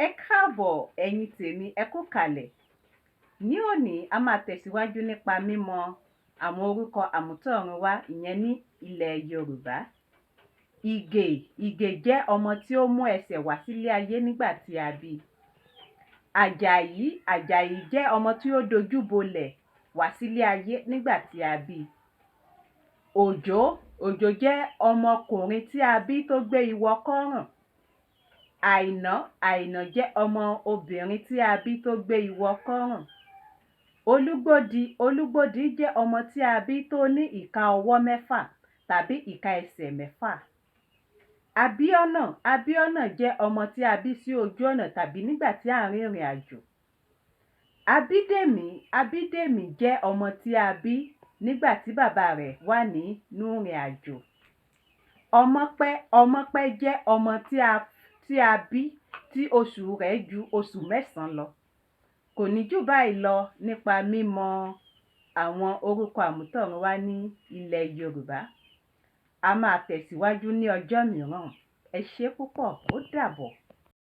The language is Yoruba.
Ẹ káàbọ̀ ẹ̀yin tèmi, ẹ kú ìkàlẹ̀. Ní òní a máa tẹ̀síwájú nípa mímọ àwọn orúkọ àmútọ̀runwá ìyẹn ní ilẹ̀ Yorùbá. Ìgè jẹ́ ọmọ tí ó mú ẹsẹ̀ wá sílé ayé nígbà tí a bí i. Àjàyí jẹ́ ọmọ tí ó dojú bolẹ̀ wá sílé ayé nígbà tí a bí i. Òjó jẹ́ ọmọkùnrin tí a bí tó gbé ìwọ̀ kọ́rùn. Àìná jẹ́ ọmọ obìnrin tí a bí tó gbé ìwọ̀ kọ́rùn. Olúgbòdì jẹ́ ọmọ tí a bí tó ní ìka ọwọ́ mẹ́fà tàbí ìka ẹsẹ̀ mẹ́fà. Abíọ́nà jẹ́ ọmọ tí a bí sí ojú ọ̀nà tàbí nígbà tí à ń rìnrìn àjò. Abídèmí jẹ́ ọmọ tí a bí nígbà tí bàbá rẹ̀ wà nínú ìrìn àjò. Ọmọ́pẹ́ jẹ́ ọmọ tí a bí tí oṣù rẹ̀ ju oṣù mẹ́sàn-án lọ. Kò ní jù báyìí lọ nípa mímọ àwọn orúkọ àmútọ̀runwá ní ilẹ̀ Yorùbá. A máa tẹ̀síwájú ní ọjọ́ mìíràn. Ẹ ṣé púpọ̀, ó dàbọ̀.